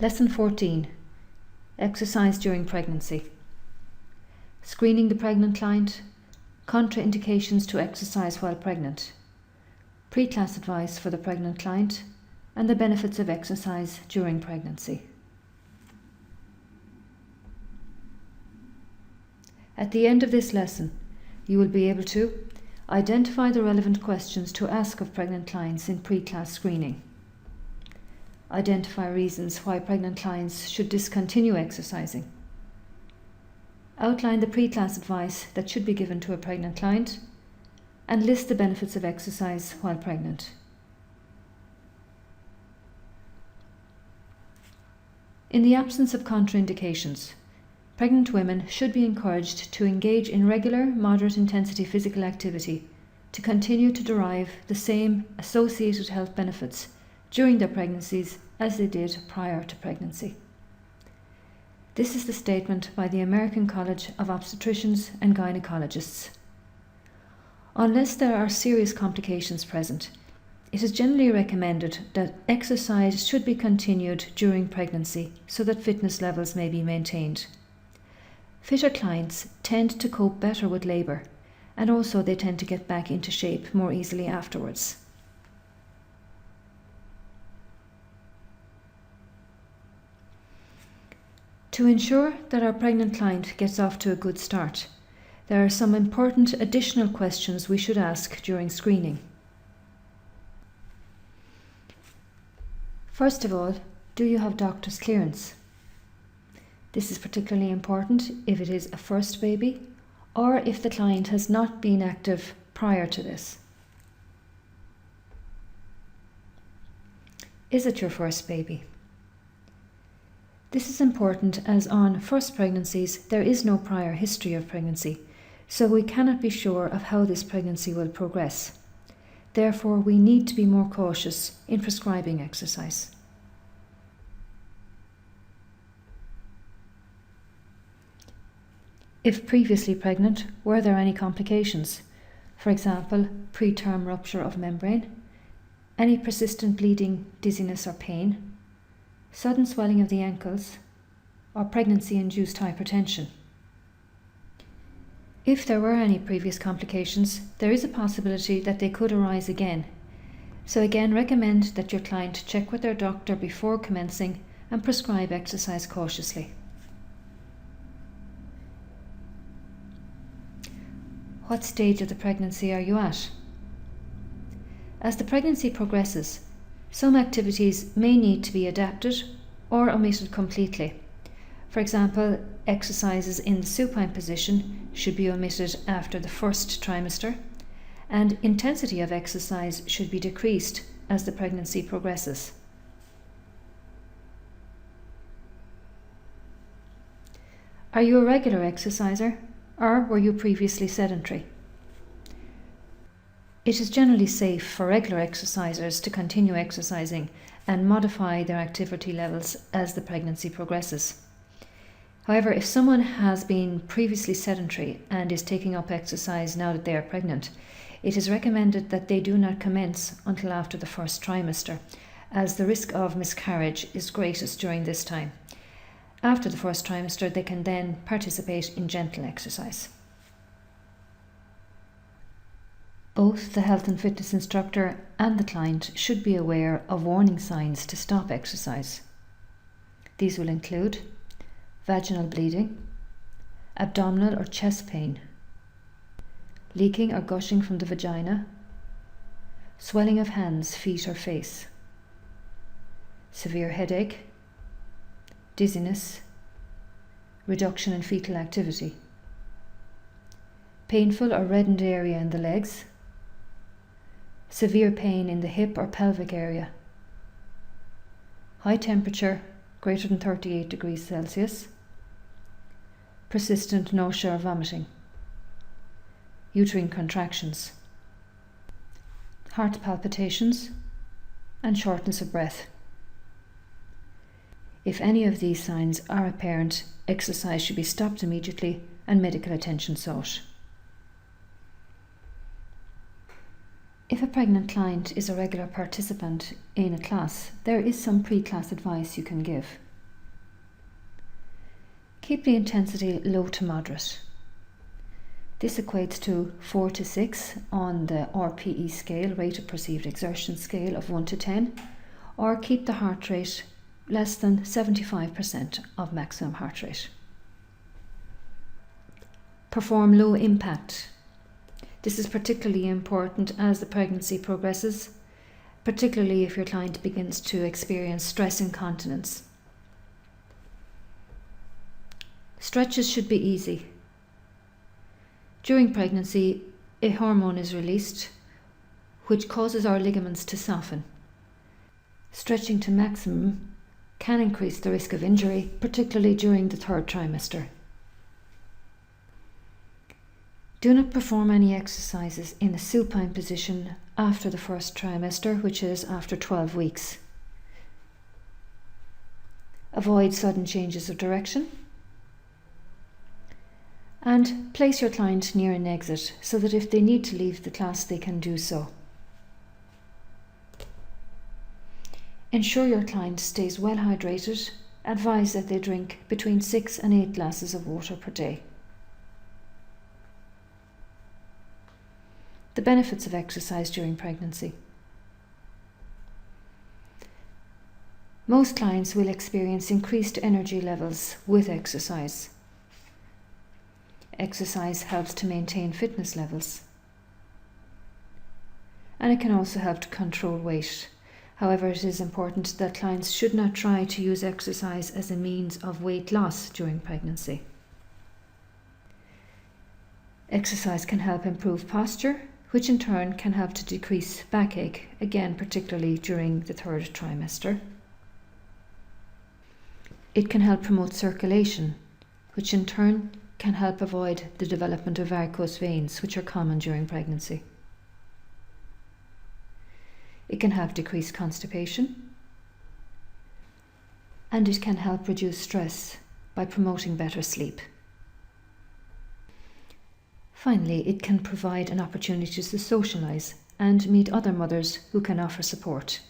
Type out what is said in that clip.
Lesson 14. Exercise during pregnancy. Screening the pregnant client, contraindications to exercise while pregnant, pre-class advice for the pregnant client, and the benefits of exercise during pregnancy. At the end of this lesson, you will be able to identify the relevant questions to ask of pregnant clients in pre-class screening, identify reasons why pregnant clients should discontinue exercising, outline the pre-class advice that should be given to a pregnant client, and list the benefits of exercise while pregnant. In the absence of contraindications, pregnant women should be encouraged to engage in regular, moderate intensity physical activity to continue to derive the same associated health benefits during their pregnancies as they did prior to pregnancy. This is the statement by the American College of Obstetricians and Gynecologists. Unless there are serious complications present, it is generally recommended that exercise should be continued during pregnancy so that fitness levels may be maintained. Fitter clients tend to cope better with labour, and also they tend to get back into shape more easily afterwards. To ensure that our pregnant client gets off to a good start, there are some important additional questions we should ask during screening. First of all, do you have doctor's clearance? This is particularly important if it is a first baby or if the client has not been active prior to this. Is it your first baby? This is important as on first pregnancies there is no prior history of pregnancy, so we cannot be sure of how this pregnancy will progress. Therefore, we need to be more cautious in prescribing exercise. If previously pregnant, were there any complications? For example, preterm rupture of membrane, any persistent bleeding, dizziness or pain, sudden swelling of the ankles, or pregnancy-induced hypertension. If there were any previous complications, there is a possibility that they could arise again. So again, recommend that your client check with their doctor before commencing and prescribe exercise cautiously. What stage of the pregnancy are you at? As the pregnancy progresses, some activities may need to be adapted or omitted completely. For example, exercises in the supine position should be omitted after the first trimester, and intensity of exercise should be decreased as the pregnancy progresses. Are you a regular exerciser, or were you previously sedentary? It is generally safe for regular exercisers to continue exercising and modify their activity levels as the pregnancy progresses. However, if someone has been previously sedentary and is taking up exercise now that they are pregnant, it is recommended that they do not commence until after the first trimester, as the risk of miscarriage is greatest during this time. After the first trimester, they can then participate in gentle exercise. Both the health and fitness instructor and the client should be aware of warning signs to stop exercise. These will include vaginal bleeding, abdominal or chest pain, leaking or gushing from the vagina, swelling of hands, feet or face, severe headache, dizziness, reduction in fetal activity, painful or reddened area in the legs, severe pain in the hip or pelvic area, high temperature greater than 38 degrees Celsius, persistent nausea or vomiting, uterine contractions, heart palpitations, and shortness of breath. If any of these signs are apparent, exercise should be stopped immediately and medical attention sought. If a pregnant client is a regular participant in a class, there is some pre-class advice you can give. Keep the intensity low to moderate. This equates to 4 to 6 on the RPE scale, rate of perceived exertion scale of 1 to 10, or keep the heart rate less than 75% of maximum heart rate. Perform low impact. This is particularly important as the pregnancy progresses, particularly if your client begins to experience stress incontinence. Stretches should be easy. During pregnancy, a hormone is released which causes our ligaments to soften. Stretching to maximum can increase the risk of injury, particularly during the third trimester. Do not perform any exercises in a supine position after the first trimester, which is after 12 weeks. Avoid sudden changes of direction. And place your client near an exit so that if they need to leave the class, they can do so. Ensure your client stays well hydrated. Advise that they drink between 6 and 8 glasses of water per day. The benefits of exercise during pregnancy. Most clients will experience increased energy levels with exercise. Exercise helps to maintain fitness levels, and it can also help to control weight. However, it is important that clients should not try to use exercise as a means of weight loss during pregnancy. Exercise can help improve posture, which in turn can help to decrease backache, again particularly during the third trimester. It can help promote circulation, which in turn can help avoid the development of varicose veins, which are common during pregnancy. It can help decrease constipation, and it can help reduce stress by promoting better sleep. Finally, it can provide an opportunity to socialise and meet other mothers who can offer support.